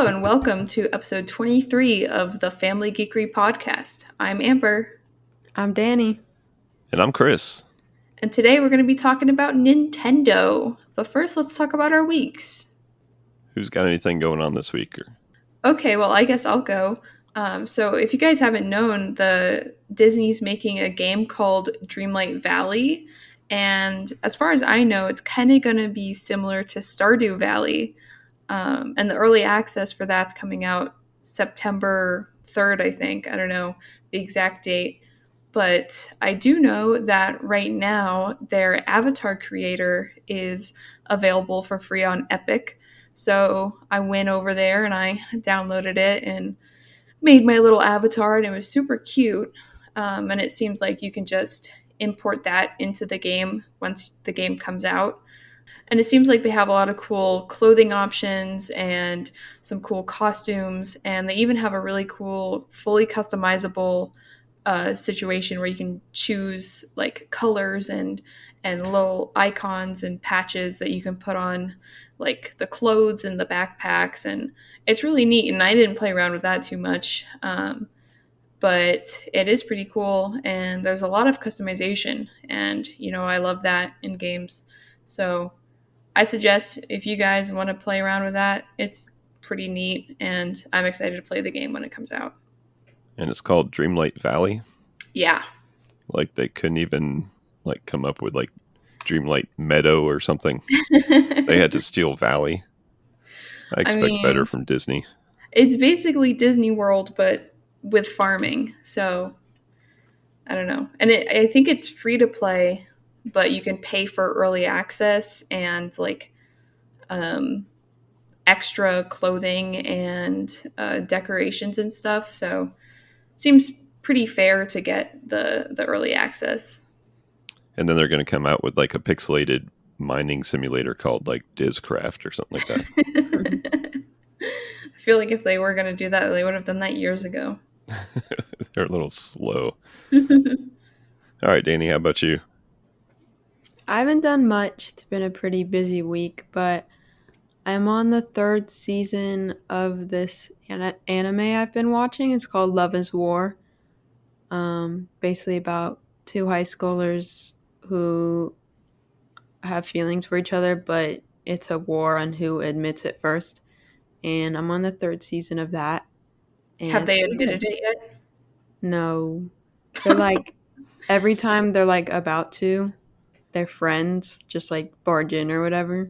Hello and welcome to episode 23 of the Family Geekery podcast. I'm Amber. I'm Danny. And I'm Chris. And today we're going to be talking about Nintendo. But first, let's talk about our weeks. Who's got anything going on this week? Okay, well, I guess I'll go. So if you guys haven't known, Disney's making a game called Dreamlight Valley. And as far as I know, it's kind of going to be similar to Stardew Valley. And the early access for that's coming out September 3rd, I think. I don't know the exact date. But I do know that right now their avatar creator is available for free on Epic. So I went over there and I downloaded it and made my little avatar, and it was super cute. And it seems like you can just import that into the game once the game comes out. And it seems like they have a lot of cool clothing options and some cool costumes. And they even have a really cool, fully customizable situation where you can choose like colors and little icons and patches that you can put on like the clothes and the backpacks. And it's really neat. And I didn't play around with that too much. But it is pretty cool. And there's a lot of customization. And, I love that in games. So I suggest if you guys want to play around with that, it's pretty neat, and I'm excited to play the game when it comes out. And it's called Dreamlight Valley? Yeah. Like they couldn't even come up with Dreamlight Meadow or something. They had to steal Valley. I expect better from Disney. It's basically Disney World, but with farming. So I don't know. And I think it's free to play, but you can pay for early access and extra clothing and decorations and stuff. So seems pretty fair to get the early access. And then they're going to come out with a pixelated mining simulator called Dizcraft or something like that. I feel like if they were going to do that, they would have done that years ago. They're a little slow. All right, Danny, how about you? I haven't done much. It's been a pretty busy week, but I'm on the third season of this anime I've been watching. It's called Love is War. Basically about two high schoolers who have feelings for each other, but it's a war on who admits it first. And I'm on the third season of that. And have they admitted it yet? No. They're every time they're about to, their friends just barge in or whatever.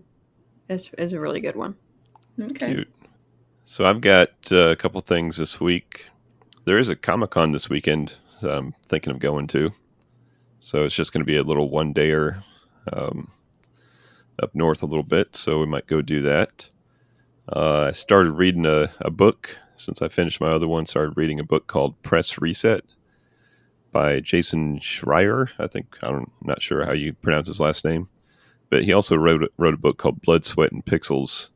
It's a really good one. Okay. Cute. So I've got a couple things this week. There is a Comic-Con this weekend I'm thinking of going to. So it's just going to be a little one-dayer up north a little bit. So we might go do that. I started reading a book. Since I finished my other one, started reading a book called Press Reset by Jason Schreier. I'm not sure how you pronounce his last name. But he also wrote a book called Blood, Sweat, and Pixels,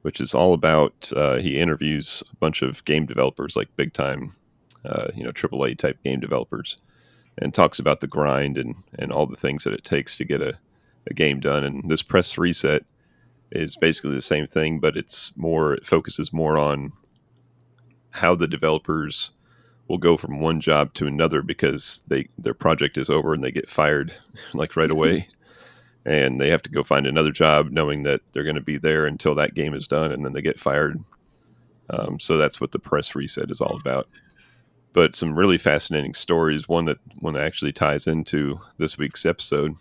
which is all about, he interviews a bunch of game developers, like big time, AAA type game developers, and talks about the grind and all the things that it takes to get a game done. And this Press Reset is basically the same thing, but it focuses more on how the developers will go from one job to another because their project is over and they get fired right away. And they have to go find another job knowing that they're going to be there until that game is done, and then they get fired. So that's what the Press Reset is all about. But some really fascinating stories, one that actually ties into this week's episode.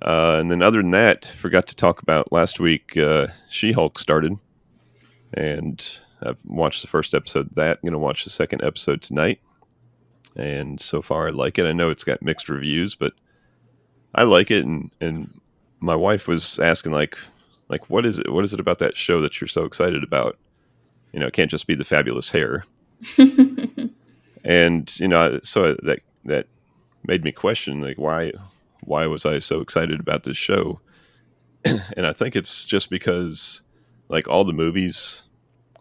And then other than that, forgot to talk about last week, She-Hulk started. And I've watched the first episode of that. I'm going to watch the second episode tonight. And so far I like it. I know it's got mixed reviews, but I like it, and my wife was asking what is it about that show that you're so excited about? It can't just be the fabulous hair. And so that made me question why was I so excited about this show? And I think it's just because all the movies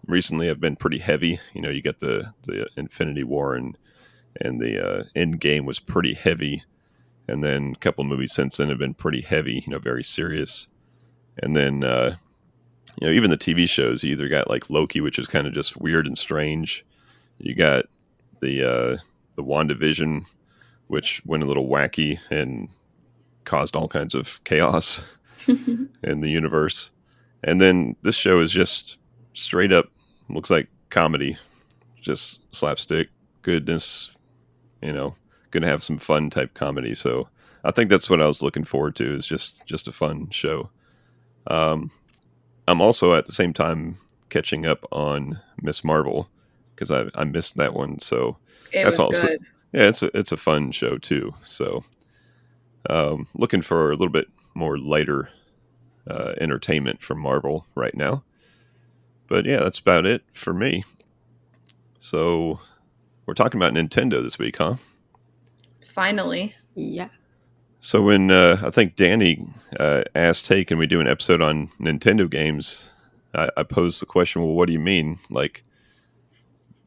recently have been pretty heavy. You get the Infinity War and the Endgame was pretty heavy. And then a couple of movies since then have been pretty heavy, very serious. And then, even the TV shows, you either got like Loki, which is kind of just weird and strange. You got the WandaVision, which went a little wacky and caused all kinds of chaos in the universe. And then this show is just straight up looks like comedy, just slapstick goodness, gonna have some fun type comedy. So I think that's what I was looking forward to, is just a fun show. Um, I'm also at the same time catching up on Miss Marvel because I missed that one. So It that's was also, good. yeah, it's a fun show too. So looking for a little bit more lighter entertainment from Marvel right now. But yeah, that's about it for me. So we're talking about Nintendo this week, huh? Finally. Yeah. So when I think Danny asked, "Hey, can we do an episode on Nintendo games?" I posed the question, "Well, what do you mean? Like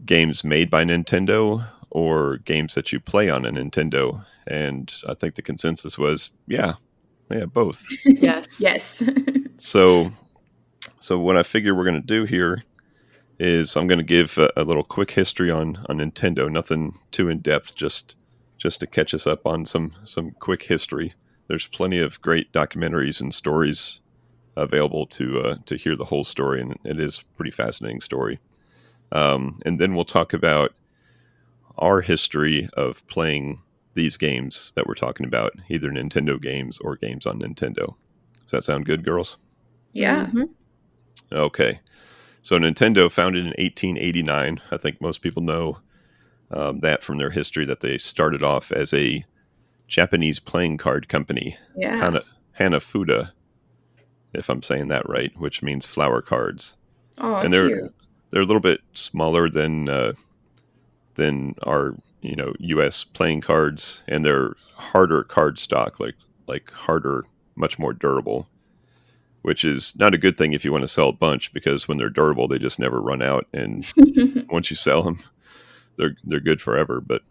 games made by Nintendo or games that you play on a Nintendo?" And I think the consensus was, yeah, both. Yes. Yes. So what I figure we're going to do here is I'm going to give a little quick history on Nintendo. Nothing too in depth, just to catch us up on some quick history. There's plenty of great documentaries and stories available to hear the whole story, and it is a pretty fascinating story. And then we'll talk about our history of playing these games that we're talking about, either Nintendo games or games on Nintendo. Does that sound good, girls? Yeah. Mhm. Okay. So Nintendo, founded in 1889. I think most people know that from their history, that they started off as a Japanese playing card company, Yeah. Hanafuda, if I'm saying that right, which means flower cards. Oh, And cute. they're a little bit smaller than our U.S. playing cards, and they're harder card stock, like harder, much more durable, which is not a good thing if you want to sell a bunch, because when they're durable, they just never run out, and once you sell them, they're good forever. But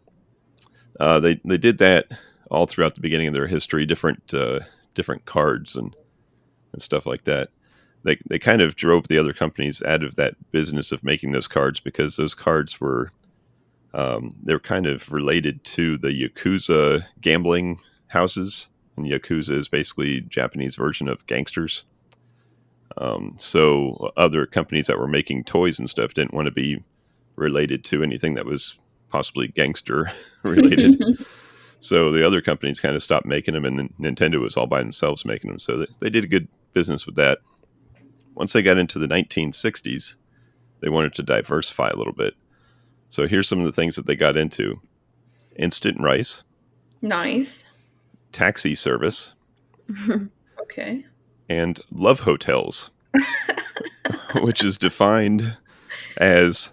they did that all throughout the beginning of their history, different cards and stuff like that. They kind of drove the other companies out of that business of making those cards, because those cards were they're kind of related to the Yakuza gambling houses, and Yakuza is basically Japanese version of gangsters. So other companies that were making toys and stuff didn't want to be related to anything that was possibly gangster related. So the other companies kind of stopped making them, and Nintendo was all by themselves making them. So they did a good business with that. Once they got into the 1960s, they wanted to diversify a little bit. So here's some of the things that they got into: instant rice, Nice. taxi service, Okay. and love hotels, which is defined as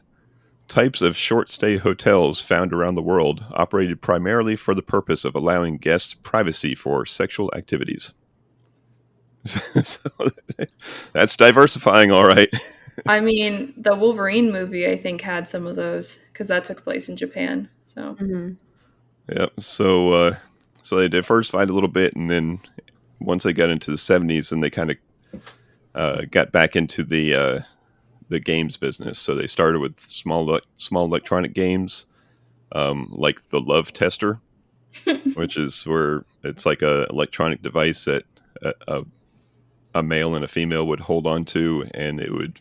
types of short stay hotels found around the world, operated primarily for the purpose of allowing guests privacy for sexual activities. So that's diversifying, all right. I mean, the Wolverine movie, I think, had some of those because that took place in Japan. So, Mhm. Yep. So they diversified a little bit, and then once they got into the 70s, and they kind of got back into the games business. So they started with small electronic games, like the Love Tester, which is where it's like a electronic device that a male and a female would hold on to, and it would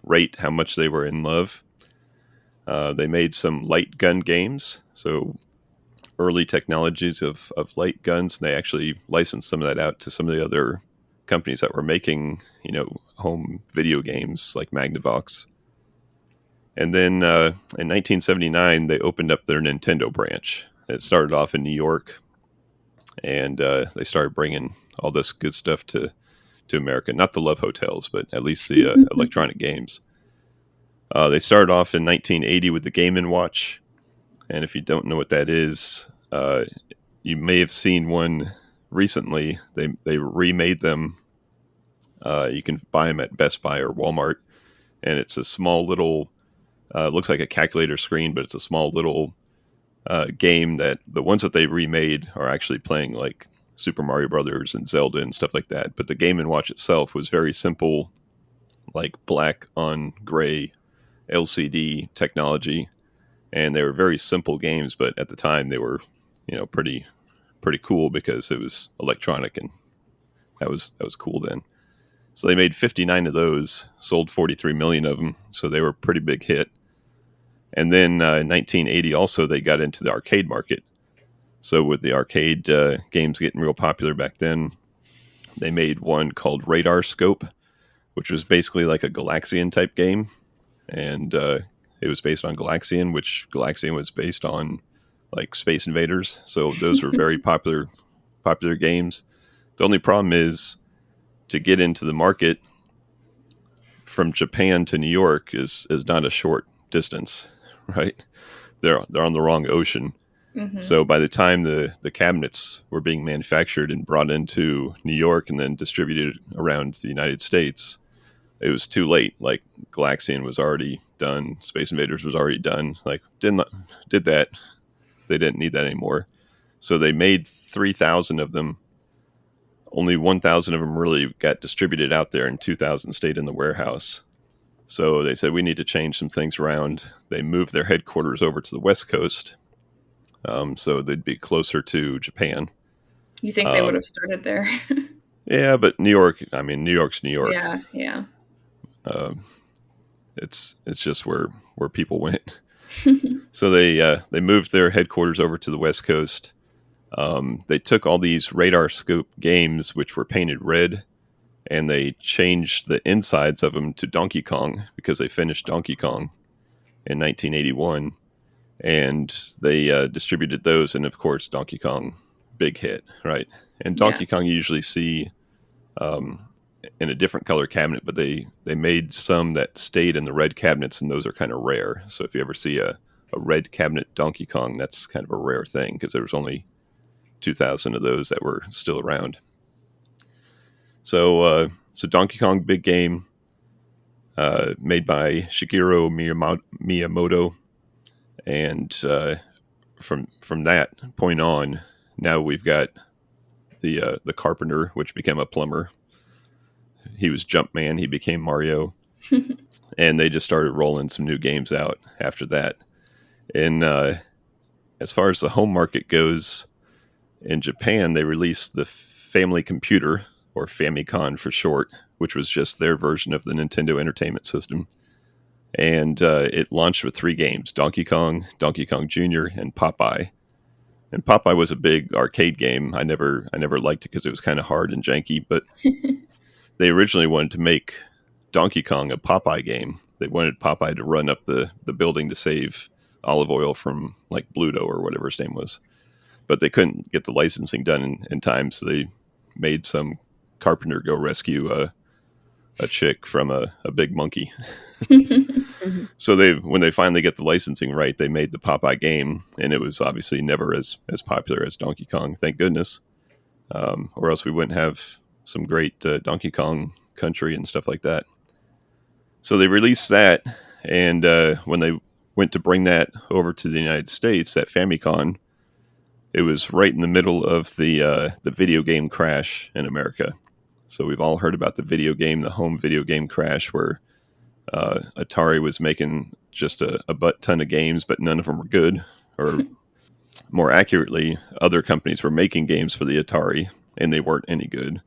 rate how much they were in love. They made some light gun games, so early technologies of light guns. And they actually licensed some of that out to some of the other companies that were making, home video games like Magnavox. And then in 1979, they opened up their Nintendo branch. It started off in New York, and they started bringing all this good stuff to America. Not the love hotels, but at least the electronic games. They started off in 1980 with the Game & Watch. And if you don't know what that is, you may have seen one recently. They remade them. You can buy them at Best Buy or Walmart. And it's a small little, looks like a calculator screen, but it's a small little game that the ones that they remade are actually playing, like Super Mario Brothers and Zelda and stuff like that. But the Game & Watch itself was very simple, like black on gray LCD technology, and they were very simple games, but at the time they were, pretty cool because it was electronic, and that was cool then. So they made 59 of those, sold 43 million of them, so they were a pretty big hit. And then in 1980, also they got into the arcade market. So with the arcade games getting real popular back then, they made one called Radar Scope, which was basically like a Galaxian type game, and it was based on Galaxian, which Galaxian was based on like Space Invaders. So those were very popular games. The only problem is to get into the market from Japan to New York is not a short distance, right? They're on the wrong ocean. Mm-hmm. So by the time the cabinets were being manufactured and brought into New York and then distributed around the United States, it was too late. Like Galaxian was already done, Space Invaders was already done. Like did that. They didn't need that anymore. So they made 3,000 of them. Only 1,000 of them really got distributed out there, and 2,000 stayed in the warehouse. So they said, we need to change some things around. They moved their headquarters over to the West Coast, so they'd be closer to Japan. You think they would have started there? Yeah, but New York's New York. Yeah. It's just where people went. So they moved their headquarters over to the West Coast. They took all these Radar Scope games, which were painted red, and they changed the insides of them to Donkey Kong because they finished Donkey Kong in 1981, and they distributed those. And of course, Donkey Kong, big hit, right? And Donkey Kong you usually see in a different color cabinet, but they made some that stayed in the red cabinets, and those are kind of rare. So if you ever see a red cabinet Donkey Kong, that's kind of a rare thing because there was only 2,000 of those that were still around. So Donkey Kong, big game, made by Shigeru Miyamoto, and from that point on, now we've got the carpenter, which became a plumber. He was Jumpman. He became Mario, and they just started rolling some new games out after that. And as far as the home market goes, in Japan, they released the Family Computer, or Famicom for short, which was just their version of the Nintendo Entertainment System. And it launched with 3 games, Donkey Kong Jr., and Popeye. And Popeye was a big arcade game. I never liked it because it was kind of hard and janky, but they originally wanted to make Donkey Kong a Popeye game. They wanted Popeye to run up the building to save olive oil from like Bluto or whatever his name was. But they couldn't get the licensing done in time, so they made some carpenter go rescue a chick from a big monkey. So when they finally get the licensing right, they made the Popeye game, and it was obviously never as popular as Donkey Kong, thank goodness, or else we wouldn't have some great Donkey Kong country and stuff like that. So they released that, and when they went to bring that over to the United States, that Famicom, it was right in the middle of the video game crash in America. So we've all heard about the home video game crash, where Atari was making just a butt ton of games, but none of them were good. Or more accurately, other companies were making games for the Atari, and they weren't any good.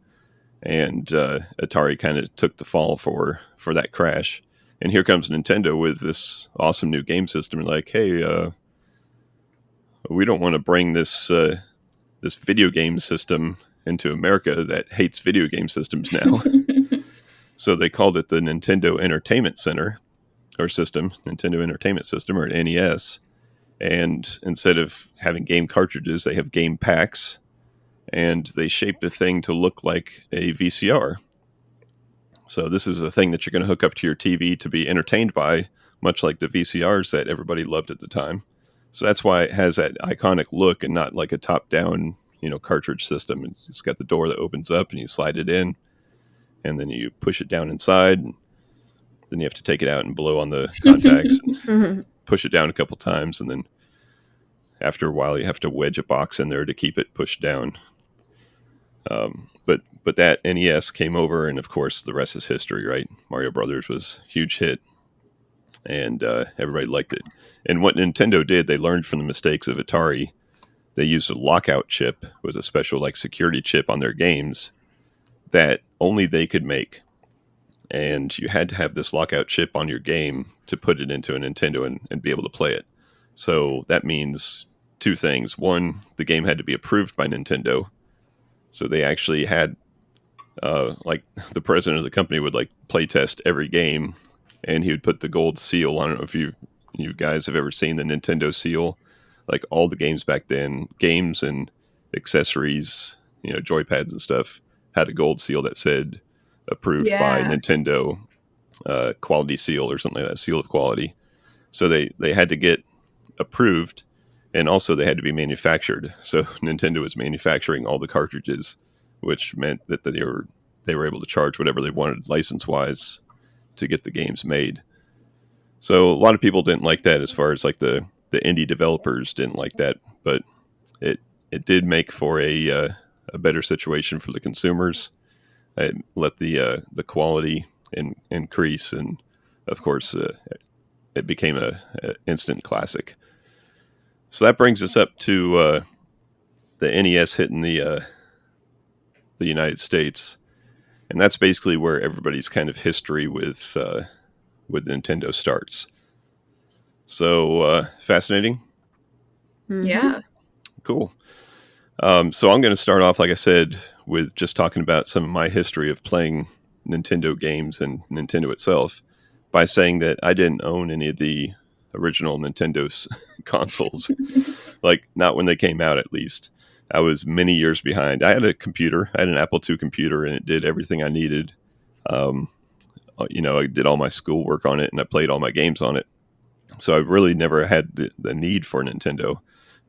And Atari kind of took the fall for that crash. And here comes Nintendo with this awesome new game system. Like, hey, we don't want to bring this video game system into America that hates video game systems now. So they called it the Nintendo Entertainment Center, or system, Nintendo Entertainment System, or NES. And instead of having game cartridges, they have game packs, and they shape the thing to look like a VCR. So this is a thing that you're going to hook up to your TV to be entertained by, much like the VCRs that everybody loved at the time. So that's why it has that iconic look and not like a top-down, cartridge system. It's got the door that opens up and you slide it in, and then you push it down inside, and then you have to take it out and blow on the contacts and push it down a couple times, and then after a while you have to wedge a box in there to keep it pushed down. But that NES came over, and of course the rest is history, right? Mario Brothers was a huge hit, and everybody liked it. And what Nintendo did, they learned from the mistakes of Atari. They used a lockout chip, it was a special like security chip on their games that only they could make. And you had to have this lockout chip on your game to put it into a Nintendo and be able to play it. So that means two things. One, the game had to be approved by Nintendo. So they actually had like the president of the company would like play test every game, and he would put the gold seal. I don't know if you guys have ever seen the Nintendo seal. Like all the games back then, games and accessories, joypads and stuff, had a gold seal that said approved by Yeah. Nintendo, quality seal or something like that, seal of quality. So they had to get approved, and also they had to be manufactured. So Nintendo was manufacturing all the cartridges, which meant that they were able to charge whatever they wanted license wise to get the games made. So a lot of people didn't like that, as far as like the indie developers didn't like that, but it it did make for a better situation for the consumers. It let the quality increase, and of course it became a instant classic. So that brings us up to the NES hitting the United States, and that's basically where everybody's kind of history with Nintendo starts. So fascinating, Mm-hmm. Yeah. cool. So I'm going to start off, like I said, with just talking about some of my history of playing Nintendo games and Nintendo itself, by saying that I didn't own any of the original Nintendo's consoles, like not when they came out at least. I was many years behind. I had a computer, I had an Apple II computer, and it did everything I needed. Um, I did all my schoolwork on it, and I played all my games on it. So I really never had the need for Nintendo,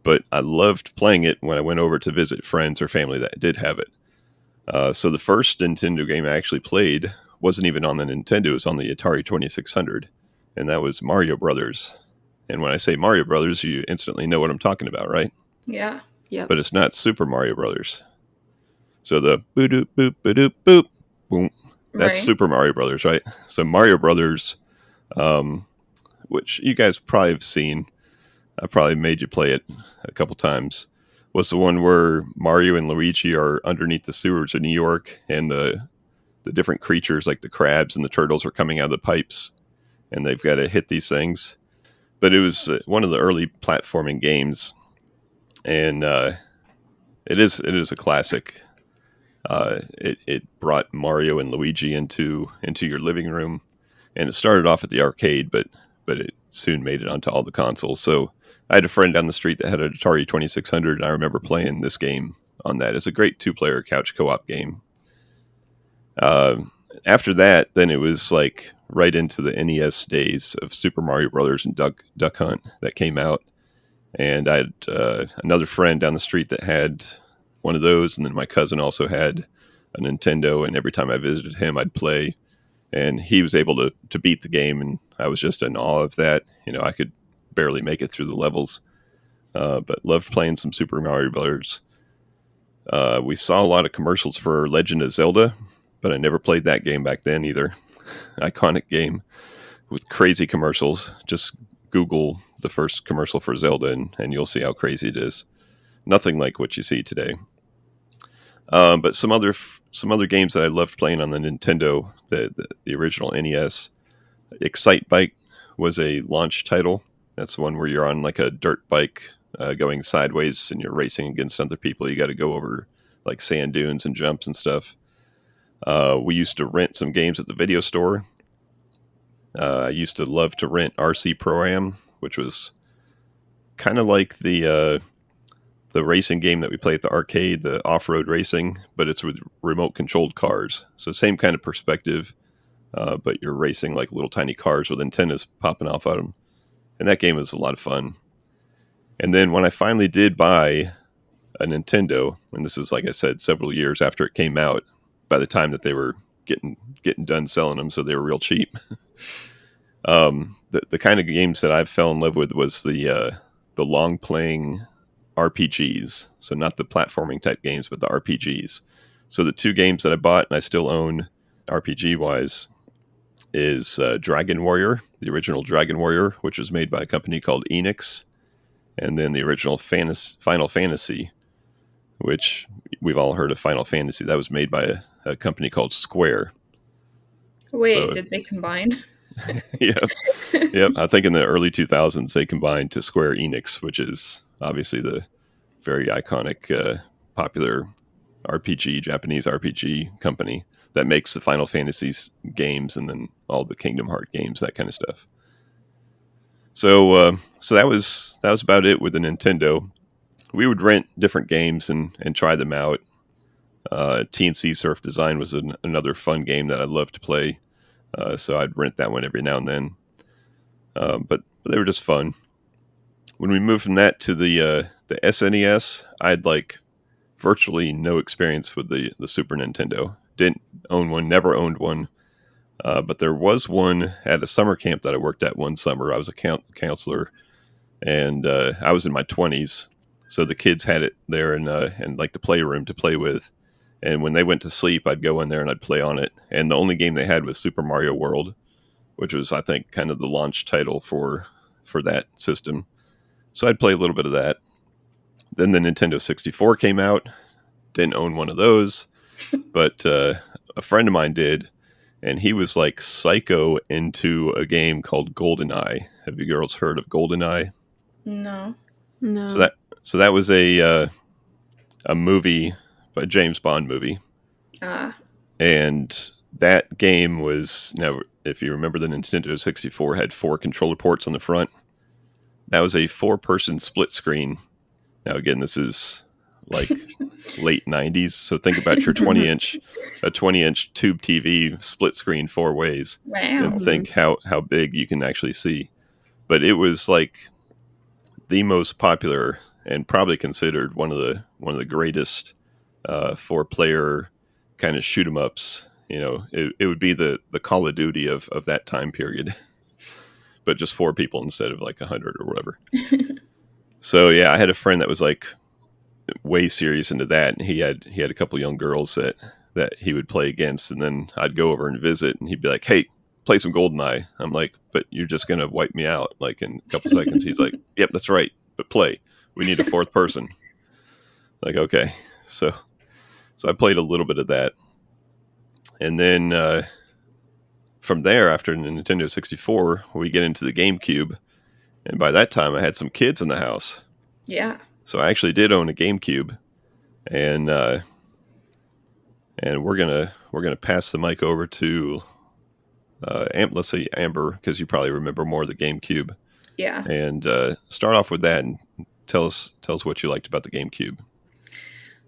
but I loved playing it when I went over to visit friends or family that did have it. So the first Nintendo game I actually played wasn't even on the Nintendo; it was on the Atari 2600, and that was Mario Brothers. And when I say Mario Brothers, you instantly know what I'm talking about, right? Yeah. Yep. But it's not Super Mario Brothers. So the boop boop boop boop boop boom, that's Right. Super Mario Brothers, right? So Mario Brothers, um, which you guys probably have seen, I probably made you play it a couple times, was the one where Mario and Luigi are underneath the sewers of New York, and the different creatures like the crabs and the turtles are coming out of the pipes, and they've got to hit these things. But it was one of the early platforming games, and it is a classic. It brought Mario and Luigi into your living room, and it started off at the arcade, but it soon made it onto all the consoles. So I had a friend down the street that had an Atari 2600, and I remember playing this game on that. It's a great two-player couch co-op game. Uh, After that, then it was like right into the NES days of Super Mario Brothers and Duck Hunt that came out, and I had another friend down the street that had one of those, and then my cousin also had a Nintendo, and every time I visited him, I'd play, and he was able to beat the game, and I was just in awe of that. I could barely make it through the levels, but loved playing some Super Mario Brothers. We saw a lot of commercials for Legend of Zelda, but I never played that game back then either. Iconic game with crazy commercials. Just Google the first commercial for Zelda, and you'll see how crazy it is. Nothing like what you see today. But some other games that I loved playing on the Nintendo, the original NES. Excite Bike was a launch title. That's the one where you're on like a dirt bike going sideways, and you're racing against other people. You got to go over like sand dunes and jumps and stuff. We used to rent some games at the video store. I used to love to rent RC Pro-Am, which was kind of like the racing game that we play at the arcade, the off-road racing, but it's with remote-controlled cars. So same kind of perspective, but you're racing like little tiny cars with antennas popping off of them. And that game was a lot of fun. And then when I finally did buy a Nintendo, and this is, like I said, several years after it came out, by the time that they were getting done selling them, so they were real cheap. The kind of games that I fell in love with was the long playing RPGs. So not the platforming type games, but the RPGs. So the two games that I bought and I still own RPG wise is Dragon Warrior, the original Dragon Warrior, which was made by a company called Enix, and then the original Final Fantasy, which we've all heard of Final Fantasy. That was made by a company called Square. Wait, So, did they combine? yep. I think in the early 2000s they combined to Square Enix, which is obviously the very iconic, popular Japanese RPG company that makes the Final Fantasy games and then all the Kingdom Heart games, that kind of stuff. So that was about it with the Nintendo. We would rent different games and try them out. TNC Surf Design was another fun game that I loved to play. So I'd rent that one every now and then. But they were just fun. When we moved from that to the SNES, I had like virtually no experience with the Super Nintendo. Didn't own one, never owned one. But there was one at a summer camp that I worked at one summer. I was a counselor, and I was in my 20s. So the kids had it there in like the playroom to play with. And when they went to sleep, I'd go in there and I'd play on it. And the only game they had was Super Mario World, which was, I think, kind of the launch title for that system. So I'd play a little bit of that. Then the Nintendo 64 came out. Didn't own one of those, but a friend of mine did, and he was like psycho into a game called GoldenEye. Have you girls heard of GoldenEye? No. No. So that was a movie, a James Bond movie, and that game was, now if you remember, the Nintendo 64 had 4 controller ports on the front. That was a 4-person split screen. Now again, this is like late 90s, so think about your 20-inch tube TV split screen 4 ways. Wow. And think how big you can actually see. But it was like the most popular and probably considered one of the greatest 4-player kind of shoot 'em ups. You know, it would be the Call of Duty of that time period, but just 4 people instead of like 100 or whatever. So yeah, I had a friend that was like way serious into that, and he had a couple young girls that he would play against, and then I'd go over and visit, and he'd be like, "Hey, play some GoldenEye." I'm like, "But you're just gonna wipe me out like in a couple seconds." He's like, "Yep, that's right, but play. We need a 4th person." Like, okay, so I played a little bit of that, and then from there, after the Nintendo 64, we get into the GameCube, and by that time, I had some kids in the house. Yeah. So I actually did own a GameCube, and we're gonna pass the mic over to let's say Amber, because you probably remember more of the GameCube. Yeah. And start off with that and tell us what you liked about the GameCube.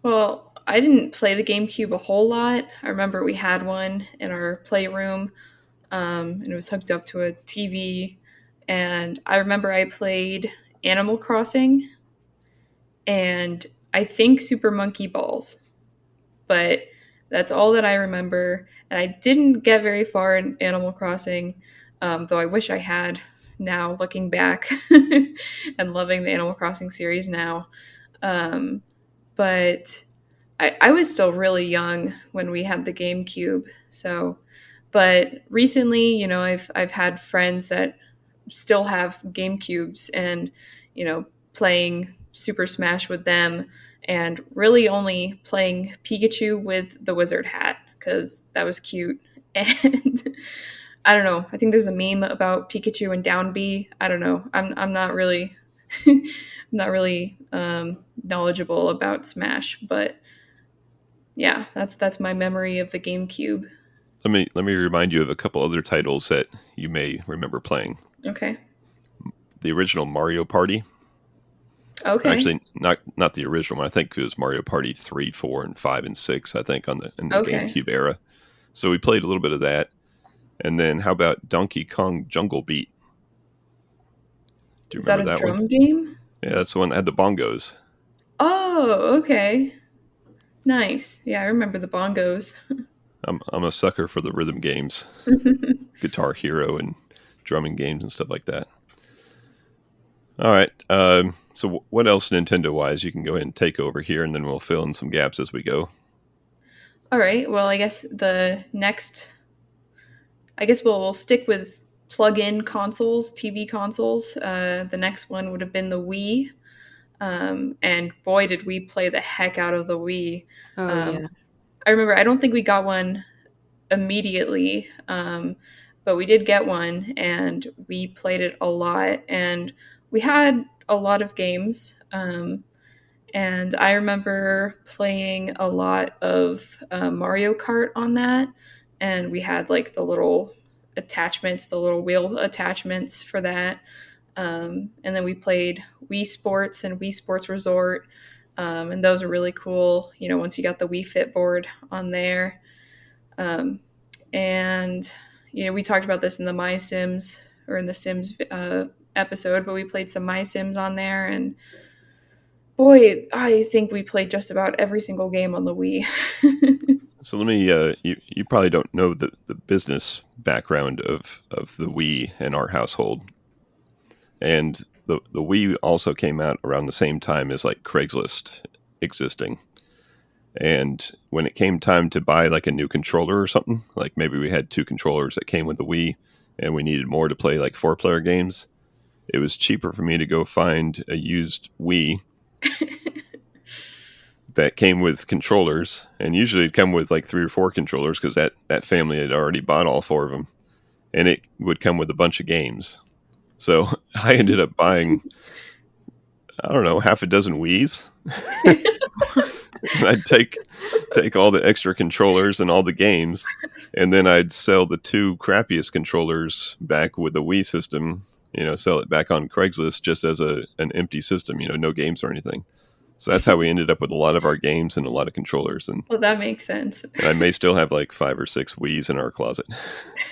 Well, I didn't play the GameCube a whole lot. I remember we had one in our playroom, and it was hooked up to a TV. And I remember I played Animal Crossing and I think Super Monkey Balls. But that's all that I remember. And I didn't get very far in Animal Crossing, though I wish I had now, looking back and loving the Animal Crossing series now. But I was still really young when we had the GameCube. So, but recently, you know, I've had friends that still have GameCubes, and you know, playing Super Smash with them, and really only playing Pikachu with the wizard hat because that was cute. And I don't know. I think there's a meme about Pikachu and Down B. I don't know. I'm not really knowledgeable about Smash, but yeah, that's my memory of the GameCube. Let me remind you of a couple other titles that you may remember playing. Okay. The original Mario Party. Okay. Actually, not the original one. I think it was Mario Party 3, 4, and 5, and 6, I think, in the GameCube era. So we played a little bit of that. And then how about Donkey Kong Jungle Beat? Do you remember that one? Is that a drum game? Yeah, that's the one that had the bongos. Oh, okay. Nice. Yeah, I remember the bongos. I'm a sucker for the rhythm games. Guitar Hero and drumming games and stuff like that. All right. So what else Nintendo wise? You can go ahead and take over here, and then we'll fill in some gaps as we go. All right. Well, I guess the next, I guess we'll stick with plug-in consoles, TV consoles. The next one would have been the Wii, and boy, did we play the heck out of the Wii. Oh Um, yeah. I remember I don't think we got one immediately, but we did get one, and we played it a lot, and we had a lot of games. And I remember playing a lot of Mario Kart on that, and we had like the little attachments, the little wheel attachments for that. And then we played Wii Sports and Wii Sports Resort, and those are really cool. You know, once you got the Wii Fit board on there, um, and you know, we talked about this in the My Sims or in the Sims episode, but we played some My Sims on there, and boy, I think we played just about every single game on the Wii. So let me. You probably don't know the business background of the Wii in our household, and the Wii also came out around the same time as like Craigslist existing. And when it came time to buy like a new controller or something, like maybe we had two controllers that came with the Wii, and we needed more to play like 4-player games, it was cheaper for me to go find a used Wii that came with controllers, and usually it'd come with like 3 or 4 controllers because that family had already bought all 4 of them, and it would come with a bunch of games. So I ended up buying, I don't know, half a dozen Wii's. And I'd take all the extra controllers and all the games, and then I'd sell the 2 crappiest controllers back with the Wii system. You know, sell it back on Craigslist just as an empty system. You know, no games or anything. So that's how we ended up with a lot of our games and a lot of controllers. And Well, that makes sense. I may still have like 5 or 6 Wii's in our closet.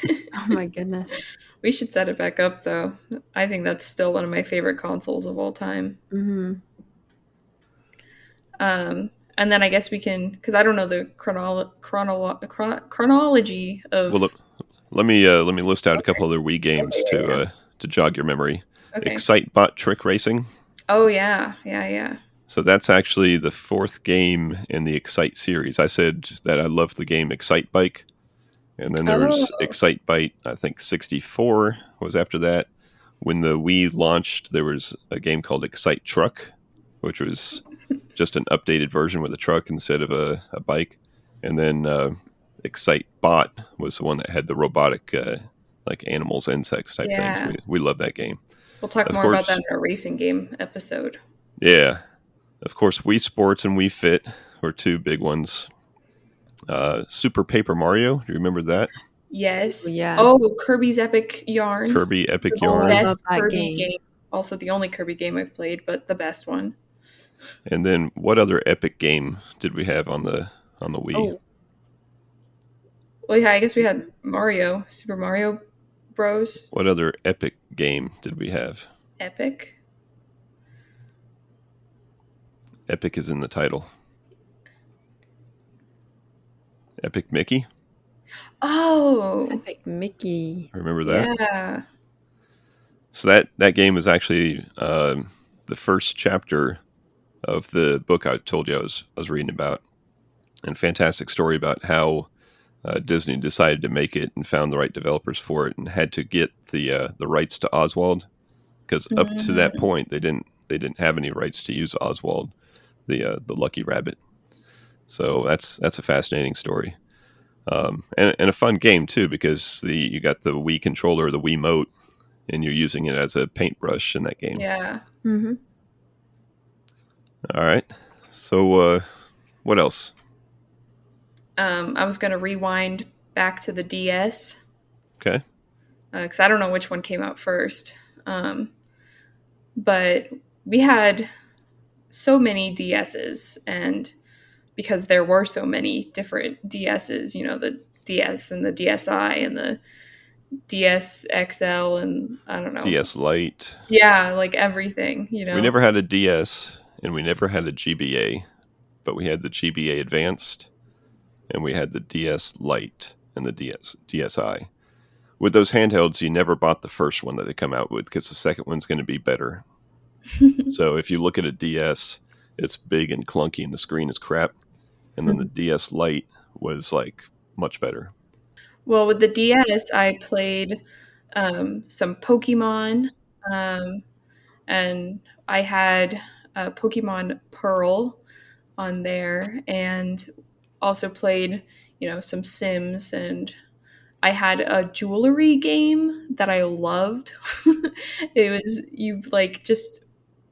Oh my goodness. We should set it back up, though. I think that's still one of my favorite consoles of all time. Mm-hmm. And then I guess we can, because I don't know the chronology of. Well, let me list out a couple other Wii games to jog your memory. Okay. Excitebot Trick Racing. Oh yeah, yeah. So that's actually the 4th game in the Excite series. I said that I loved the game Excite Bike, and then there was Excite Bike, I think 64 was after that. When the Wii launched, there was a game called Excite Truck, which was just an updated version with a truck instead of a bike. And then Excite Bot was the one that had the robotic, like animals, insects type things. We love that game. We'll talk more about that in our racing game episode. Yeah. Of course, Wii Sports and Wii Fit were 2 big ones. Super Paper Mario, do you remember that? Yes. Yeah. Oh, Kirby's Epic Yarn. Kirby Epic The Yarn. best Kirby game. Also the only Kirby game I've played, but the best one. And then what other epic game did we have on the Wii? Oh. Well, yeah, I guess we had Mario, Super Mario Bros. What other epic game did we have? Epic? Epic is in the title. Epic Mickey? Oh. Epic Mickey. Remember that? Yeah. So that game was actually the first chapter of the book I told you I was reading about. And fantastic story about how Disney decided to make it and found the right developers for it and had to get the rights to Oswald, because up to that point they didn't have any rights to use Oswald, the Lucky Rabbit. So that's a fascinating story, and a fun game too, because you got the Wii controller, the Wiimote, and you're using it as a paintbrush in that game. Yeah. Mm-hmm. All right. So what else? I was going to rewind back to the DS. Okay. Because I don't know which one came out first. But we had so many DSs, and because there were so many different DSs, you know, the DS and the DSi and the DS XL and I don't know. DS Lite. Yeah, like everything, you know. We never had a DS and we never had a GBA, but we had the GBA Advanced and we had the DS Lite and the DSi. With those handhelds, you never bought the first one that they come out with because the second one's going to be better. So if you look at a DS, it's big and clunky and the screen is crap. And then the DS Lite was like much better. Well, with the DS, I played some Pokemon, um, and I had Pokemon Pearl on there, and also played, some Sims, and I had a jewelry game that I loved. It was you like just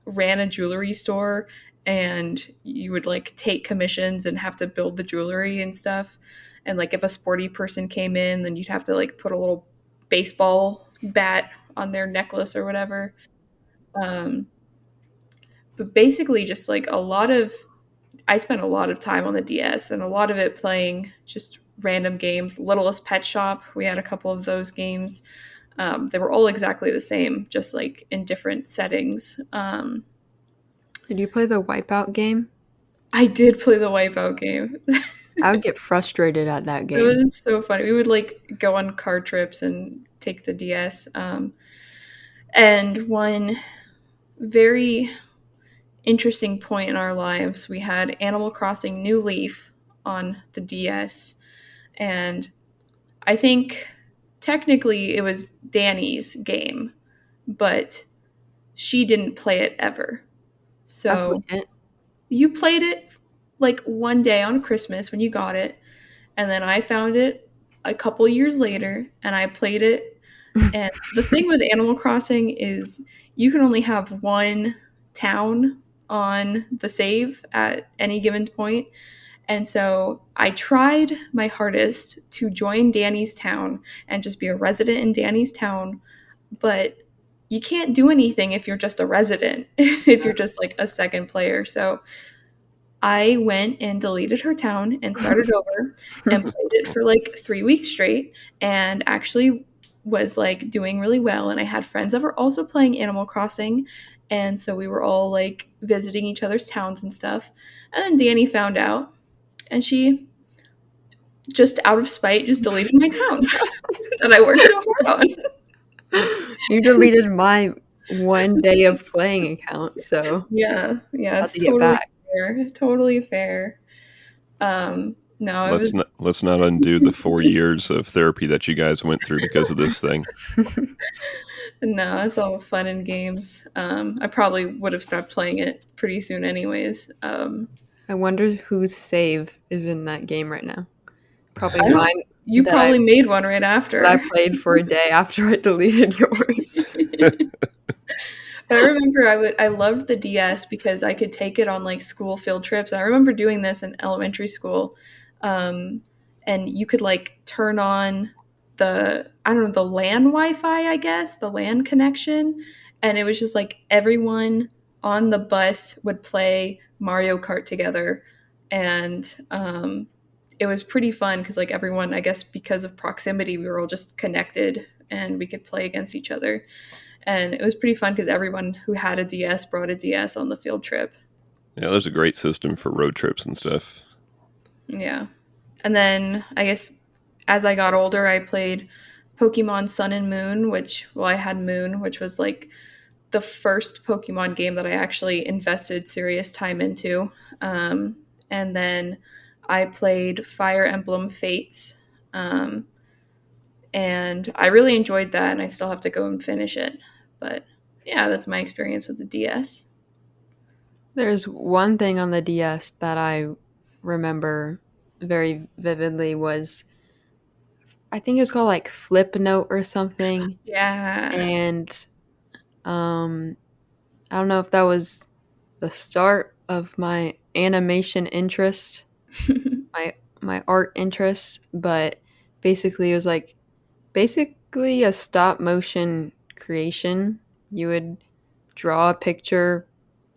ran a jewelry store and you would like take commissions and have to build the jewelry and stuff. And like if a sporty person came in, then you'd have to like put a little baseball bat on their necklace or whatever. Um, but basically, just like I spent a lot of time on the DS and a lot of it playing just random games. Littlest Pet Shop, we had a couple of those games. They were all exactly the same, just like in different settings. Did you play the Wipeout game? I did play the Wipeout game. I would get frustrated at that It game. was so funny. We would like go on car trips and take the DS. And one very interesting point in our lives, we had Animal Crossing New Leaf on the DS. And I think technically it was Danny's game, but she didn't play it ever. I played So it. you played it like one day on Christmas when you got it, and then I found it a couple years later and I played it. And the thing with Animal Crossing is you can only have one town on the save at any given point. And so I tried my hardest to join Danny's town and just be a resident in Danny's town, but you can't do anything if you're just a resident, if you're just like a second player. So I went and deleted her town and started over and played it for like 3 weeks straight and actually was like doing really well. And I had friends that were also playing Animal Crossing. And so we were all like visiting each other's towns and stuff. And then Danny found out and she just out of spite just deleted my town that I worked so hard on. You deleted my one day of playing account, so Yeah, I'll have it's to get totally back. fair. Totally fair. No, it was Let's not undo the 4 years of therapy that you guys went through because of this thing. no, it's all fun and games. I probably would have stopped playing it pretty soon, anyways. I wonder whose save is in that game right now. Probably I don't. mine You that I probably made one right that I after. played for a day after I deleted yours. But I remember I loved the DS because I could take it on like school field trips. I remember doing this in elementary school, um, and you could like turn on the I don't know the LAN Wi-Fi, I guess the LAN connection, and it was just like everyone on the bus would play Mario Kart together, and it was pretty fun because like everyone, I guess because of proximity, we were all just connected and we could play against each other. And it was pretty fun because everyone who had a DS brought a DS on the field trip. Yeah, there's a great system for road trips and stuff. Yeah. And then I guess as I got older, I played Pokemon Sun and Moon, I had Moon, which was like the first Pokemon game that I actually invested serious time into. And then I played Fire Emblem Fates. And I really enjoyed that, and I still have to go and finish it. But yeah, that's my experience with the DS. There's one thing on the DS that I remember very vividly was I think it was called like Flip Note or something. Yeah. And um I don't know if that was the start of my animation interest, my my art interest, but basically it was like basically a stop motion creation. You would draw a picture,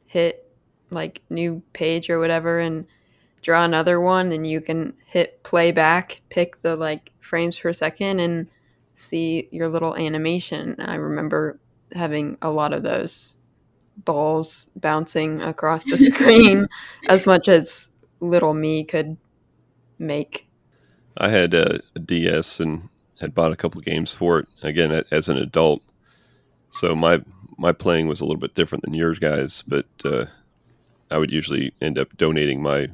hit like new page or whatever and draw another one and you can hit playback, pick the like frames per second and see your little animation. I remember having a lot of those balls bouncing across the screen as much as little me could make. I had a DS and had bought a couple games for it again as an adult. So my playing was a little bit different than yours guys, but I would usually end up donating my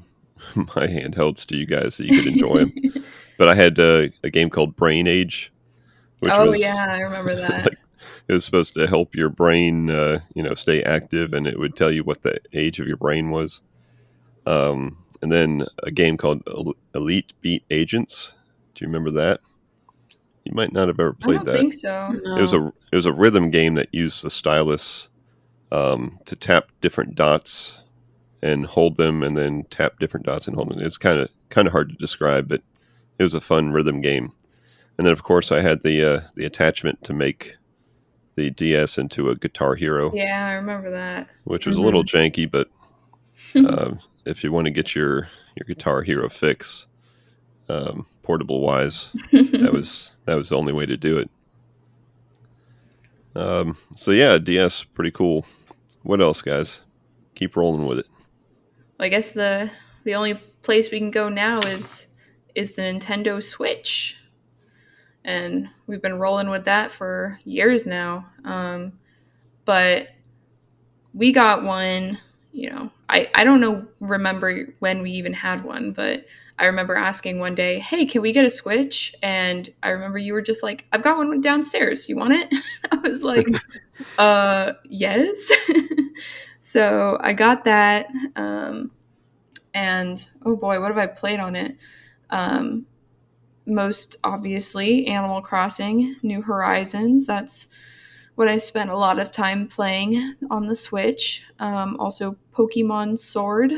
my handhelds to you guys so you could enjoy them. But I had a game called Brain Age, which Oh yeah, was I remember that. like it was supposed to help your brain, stay active, and it would tell you what the age of your brain was. And then a game called Elite Beat Agents. Do you remember that? You might not have ever I played don't that. think so. No. It was a rhythm game that used the stylus to tap different dots and hold them, and then tap different dots and hold them. It's kind of hard to describe, but it was a fun rhythm game. And then, of course, I had the attachment to make the DS into a Guitar Hero, Yeah, I remember that. which was a little Hmm. janky, but if you want to get your Guitar Hero fix, portable wise, that was the only way to do it. So yeah, DS pretty cool. What else, guys? Keep rolling with it. I guess the only place we can go now is the Nintendo Switch, and we've been rolling with that for years now. But we got one. I don't remember when we even had one, but I remember asking one day, "Hey, can we get a Switch?" And I remember you were just like, "I've got one downstairs. You want it?" I was like, yes." So I got that. And oh boy, what have I played on it? Um, Most obviously, Animal Crossing, New Horizons. That's what I spent a lot of time playing on the Switch. Also, Pokemon Sword.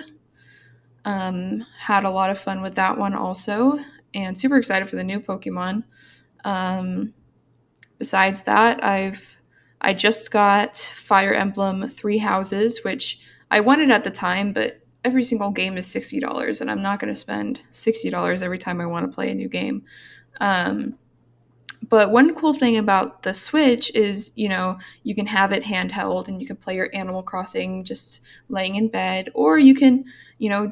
Had a lot of fun with that one also, and super excited for the new Pokemon. Um, Besides that, I just got Fire Emblem Three Houses, which I wanted at the time, but every single game is $60, and I'm not going to spend $60 every time I want to play a new game. Um, but one cool thing about the Switch is, you can have it handheld and you can play your Animal Crossing just laying in bed, or you can,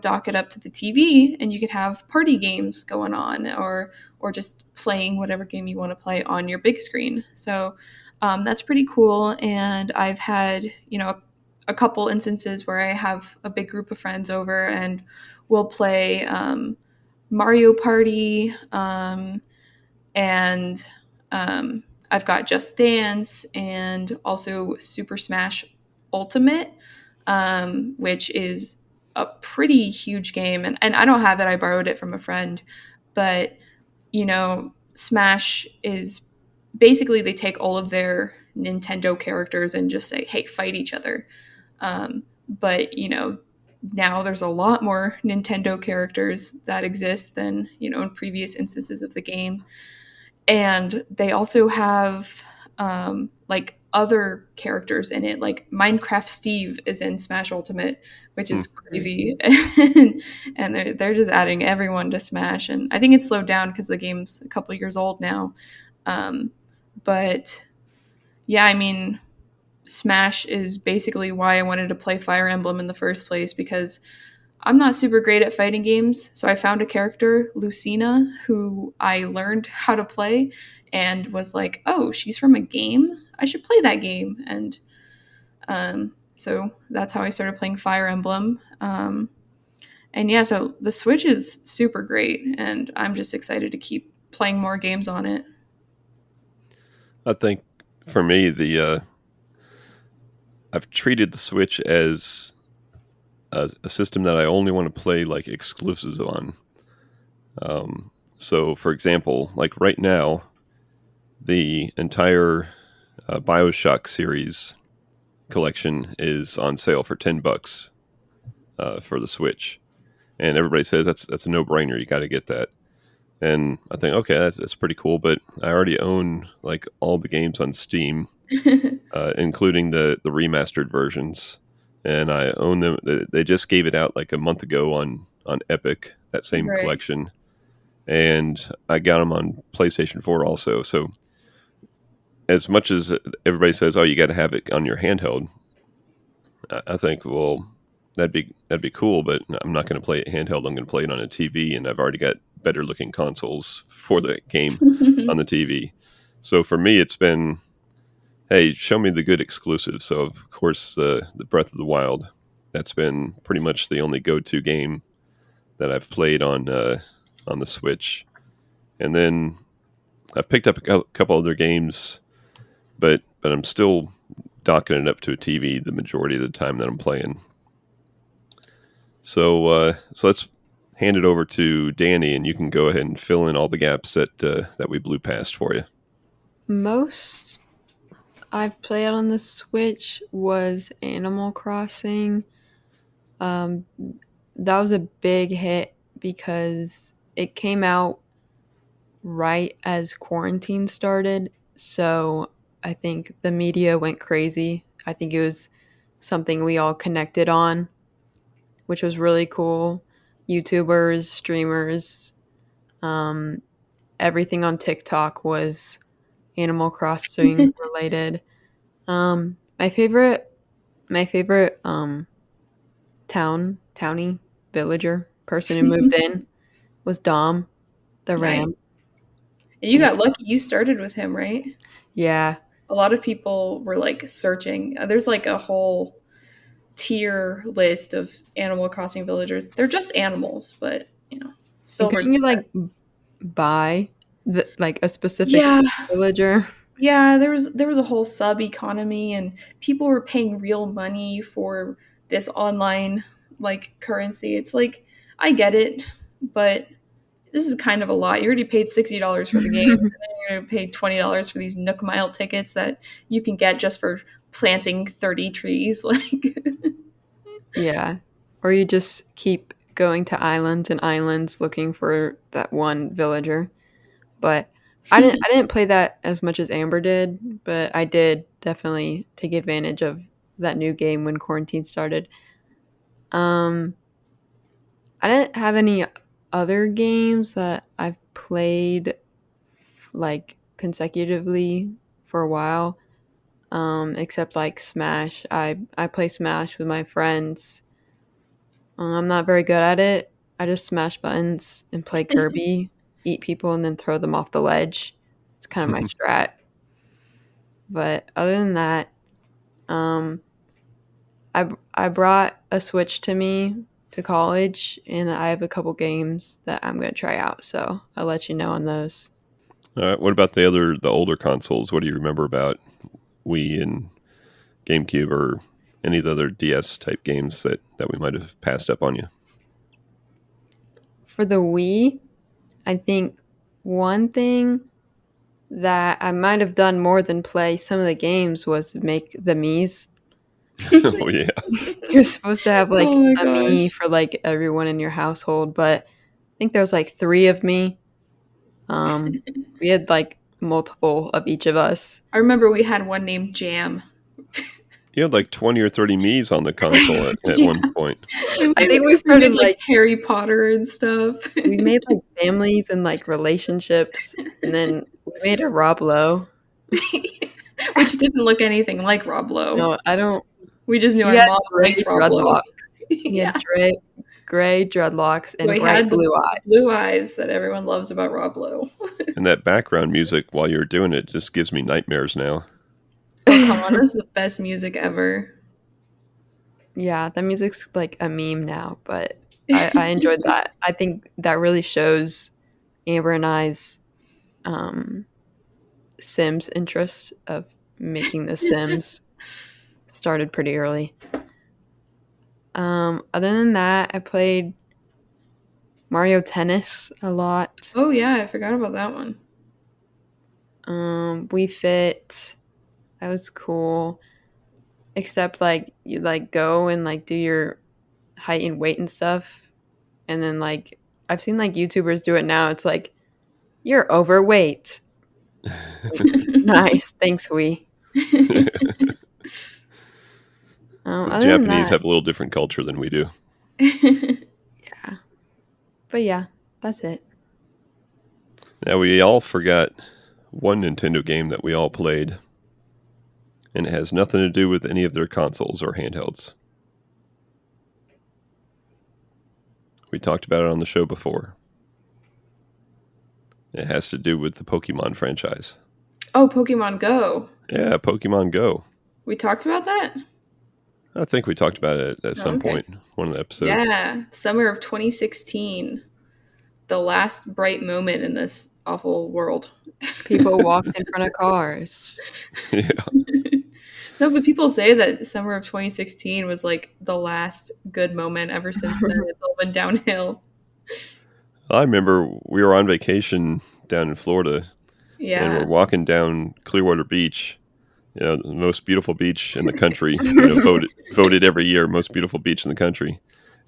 dock it up to the TV and you can have party games going on, or just playing whatever game you want to play on your big screen. So that's pretty cool. And I've had, a couple instances where I have a big group of friends over and we'll play Mario Party. And I've got Just Dance and also Super Smash Ultimate, which is a pretty huge game. And I don't have it, I borrowed it from a friend. But, Smash is basically they take all of their Nintendo characters and just say, hey, fight each other. But, now there's a lot more Nintendo characters that exist than, in previous instances of the game. And they also have like other characters in it, like Minecraft Steve is in Smash Ultimate, which is crazy. And they're just adding everyone to Smash, and I think it's slowed down because the game's a couple years old now. But yeah, I mean, Smash is basically why I wanted to play Fire Emblem in the first place, because I'm not super great at fighting games, so I found a character, Lucina, who I learned how to play and was like, oh, she's from a game? I should play that game. And so that's how I started playing Fire Emblem. And yeah, so the Switch is super great, and I'm just excited to keep playing more games on it. I think for me, I've treated the Switch as a system that I only want to play like exclusives on. So, for example, like right now, the entire Bioshock series collection is on sale for $10 for the Switch, and everybody says that's a no brainer. You got to get that, and I think okay, that's pretty cool. But I already own like all the games on Steam, including the remastered versions, and I own them. They just gave it out like a month ago on Epic, that same Right. collection, and I got them on PlayStation 4 also. So as much as everybody says, "Oh, you got to have it on your handheld," I think, well, that'd be cool, but I'm not going to play it handheld. I'm going to play it on a TV, and I've already got better looking consoles for the game on the TV. So for me, it's been Hey, show me the good exclusives. So, of course, the Breath of the Wild. That's been pretty much the only go-to game that I've played on the Switch. And then I've picked up a couple other games, but I'm still docking it up to a TV the majority of the time that I'm playing. So let's hand it over to Danny, and you can go ahead and fill in all the gaps that we blew past for you. Most I've played on the Switch was Animal Crossing. Um, that was a big hit because it came out right as quarantine started. So I think the media went crazy. I think it was something we all connected on, which was really cool. YouTubers, streamers, um, everything on TikTok was Animal Crossing related. My favorite townie villager person who moved in was Dom, the Nice. ram. And you got lucky. You started with him, right? Yeah, A lot of people were like searching. There's like a whole tier list of Animal Crossing villagers. They're just animals, but and Filbert's couldn't you the like best. buy like a specific Yeah, villager? yeah. There was a whole sub economy, and people were paying real money for this online like currency. It's like I get it, but this is kind of a lot. You already paid $60 for the game, and then you're gonna pay $20 for these Nook Mile tickets that you can get just for planting 30 trees. Like, Yeah, or you just keep going to islands and islands looking for that one villager. But I didn't play that as much as Amber did, but I did definitely take advantage of that new game when quarantine started. Um, I didn't have any other games that I've played like consecutively for a while, except like Smash. I play Smash with my friends. I'm not very good at it. I just smash buttons and play Kirby, eat people, and then throw them off the ledge. It's kind of my strat. But other than that, um, I brought a Switch to me to college, and I have a couple games that I'm gonna try out. So I'll let you know on those. All right. What about the older consoles? What do you remember about Wii and GameCube or any of the other DS type games that we might have passed up on you? For the Wii, I think one thing that I might have done more than play some of the games was make the Mii's. Oh yeah. You're supposed to have like oh my a Mii gosh. for like everyone in your household, but I think there was like three of me. We had like multiple of each of us. I remember we had one named Jam. You had like 20 or 30 Mii's on the console at Yeah. one point. I think we We started made like like Harry Potter and stuff. we made like families and like relationships, and then we made a Rob Lowe. Which didn't look anything like Rob Lowe. No, I don't. We just knew He our had mom gray liked Rob Lowe. dreadlocks. He had Yeah. gray dreadlocks So and he bright had the blue eyes. blue eyes that everyone loves about Rob Lowe. And that background music while you're doing it just gives me nightmares now. Oh, come on. That's the best music ever. Yeah, that music's like a meme now, but I enjoyed that. I think that really shows Amber and I's um, Sims interest of making the Sims started pretty early. Other than that, I played Mario Tennis a lot. Oh, yeah. I forgot about that one. We Fit. That was cool. Except like you like go and like do your height and weight and stuff, and then like I've seen like YouTubers do it now. It's like you're overweight. Nice, thanks, we. The Other than Japanese that, have a little different culture than we do. yeah. But yeah, that's it. Now, we all forgot one Nintendo game that we all played, and it has nothing to do with any of their consoles or handhelds. We talked about it on the show before. It has to do with the Pokemon franchise. Oh, Pokemon Go. Yeah, Pokemon Go. We talked about that? I think we talked about it at Oh, some okay. point, one of the episodes. Yeah, summer of 2016. The last bright moment in this awful world. People walked in front of cars. Yeah, No, but people say that summer of 2016 was like the last good moment. Ever since then, it's all been downhill. I remember we were on vacation down in Florida, and we're Yeah. walking down Clearwater Beach, the most beautiful beach in the country, voted every year most beautiful beach in the country.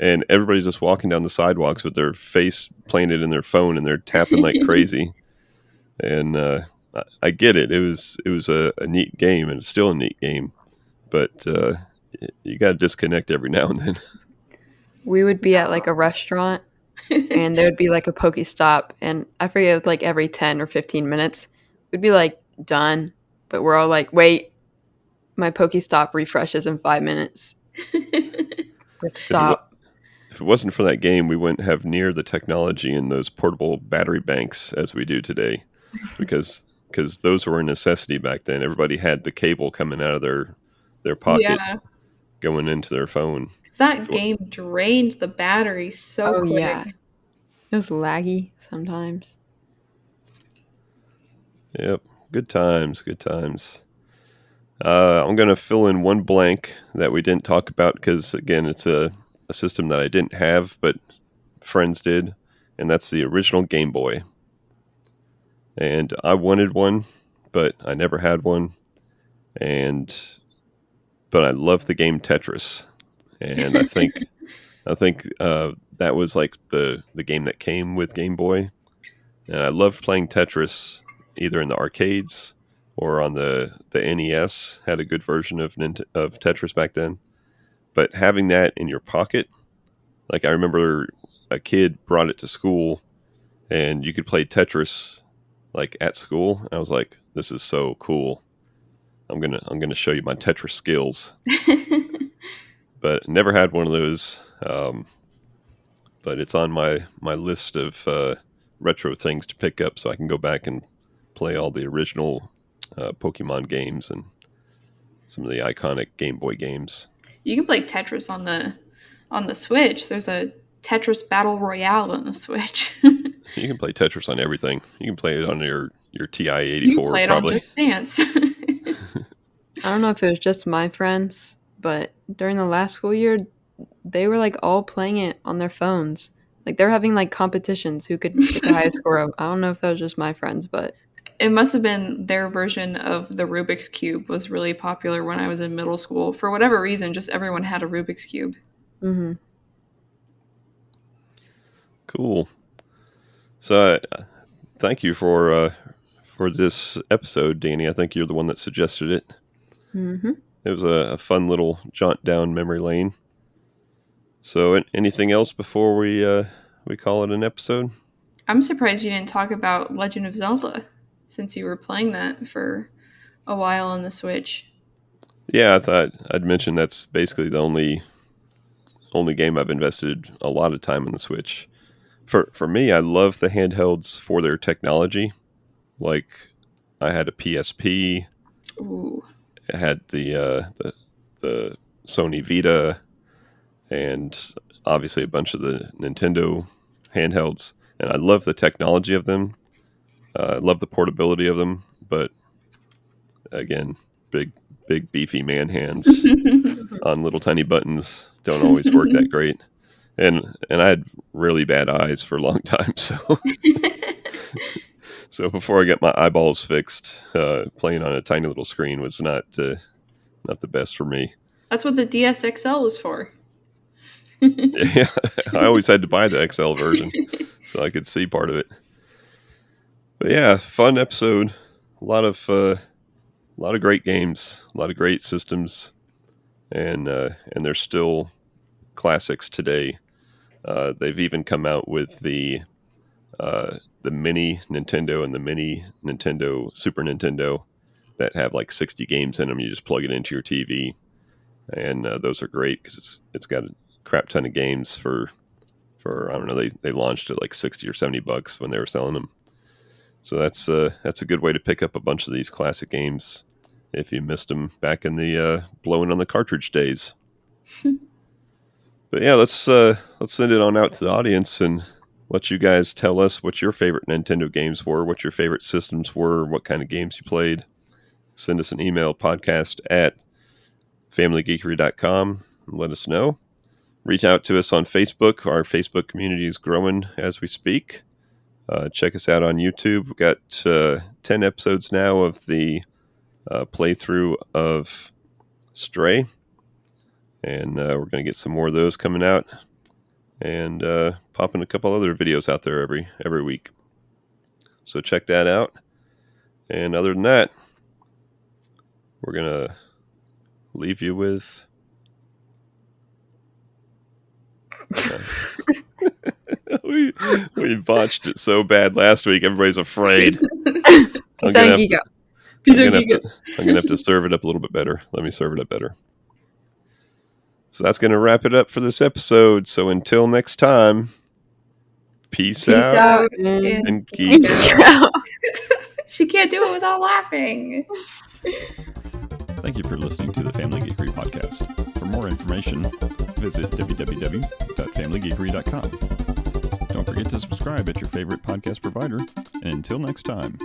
And everybody's just walking down the sidewalks with their face planted in their phone and they're tapping like crazy. And I get it. It was a neat game and it's still a neat game, but you got to disconnect every now and then. We would be at like a restaurant and there would be like a Pokestop, and I forget, it was like every 10 or 15 minutes. We'd be like, done. But we're all like, wait, my Pokestop refreshes in 5 minutes. We have to If it, wa- stop. if it wasn't for that game, we wouldn't have near the technology and those portable battery banks as we do today, because those were a necessity back then. Everybody had the cable coming out of their pocket Yeah. going into their phone. 'Cause If that it wa- game drained the battery so Oh, yeah. quick. It was laggy sometimes. Yep, good times, good times. I'm going to fill in one blank that we didn't talk about because, again, it's a system that I didn't have, but friends did, and that's the original Game Boy. And I wanted one, but I never had one. And but I love the game Tetris, and I think that was like the game that came with Game Boy, and I loved playing Tetris either in the arcades or on the NES. Had a good version of Tetris back then, but having that in your pocket, like I remember a kid brought it to school, and you could play Tetris like at school. And I was like, this is so cool. I'm gonna show you my Tetris skills. But never had one of those. But it's on my list of retro things to pick up, so I can go back and play all the original Pokemon games and some of the iconic Game Boy games. You can play Tetris on the Switch. There's a Tetris Battle Royale on the Switch. You can play Tetris on everything. You can play it on your TI You can 84 play it on probably. Just Dance. I don't know if it was just my friends, but during the last school year, they were like all playing it on their phones. Like they're having like competitions who could get the highest score of. I don't know if that was just my friends, but It must have been their version of the Rubik's Cube was really popular when I was in middle school. For whatever reason, just everyone had a Rubik's Cube. mm-hmm. Cool. So thank you for this episode, Danny. I think you're the one that suggested it. Mm-hmm. It was a fun little jaunt down memory lane. So, anything else before we call it an episode? I'm surprised you didn't talk about Legend of Zelda since you were playing that for a while on the Switch. Yeah, I thought I'd mention that's basically the only game I've invested a lot of time on the Switch. For me, I love the handhelds for their technology. Like I had a PSP, Ooh. I had the Sony Vita, and obviously a bunch of the Nintendo handhelds. And I love the technology of them. I love the portability of them, but again, big beefy man hands on little tiny buttons don't always work that great. And I had really bad eyes for a long time, so before I got my eyeballs fixed, playing on a tiny little screen was not the best for me. That's what the DSXL is for. Yeah, I always had to buy the XL version so I could see part of it. But yeah, fun episode. A lot of great games, a lot of great systems, and they're still classics today. They've even come out with the mini Nintendo and the mini Nintendo Super Nintendo that have like 60 games in them. You just plug it into your TV, and those are great because it's got a crap ton of games for I don't know, they launched at like 60 or $70 when they were selling them. So that's a good way to pick up a bunch of these classic games. if you missed them back in the blowing on the cartridge days. But yeah, let's send it on out to the audience and let you guys tell us what your favorite Nintendo games were, what your favorite systems were, what kind of games you played. Send us an email, podcast@familygeekery.com, and let us know. Reach out to us on Facebook. Our Facebook community is growing as we speak. Check us out on YouTube. We've got 10 episodes now of the playthrough of Stray. And we're going to get some more of those coming out. And popping a couple other videos out there every week. So check that out. And other than that, we're going to leave you with... we botched it so bad last week. Everybody's afraid. I'm gonna have to serve it up a little bit better. Let me serve it up better. So that's going to wrap it up for this episode. So until next time, peace out and geek out. She can't do it without laughing. Thank you for listening to the Family Geekery podcast. For more information, visit www.familygeekery.com. Don't forget to subscribe at your favorite podcast provider. And until next time,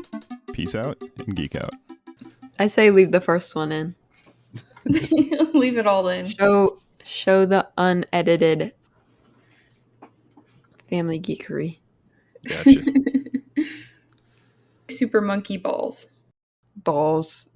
peace out and geek out. I say leave the first one in. Leave it all in. Show the unedited Family Geekery. Gotcha. Super monkey balls. Balls.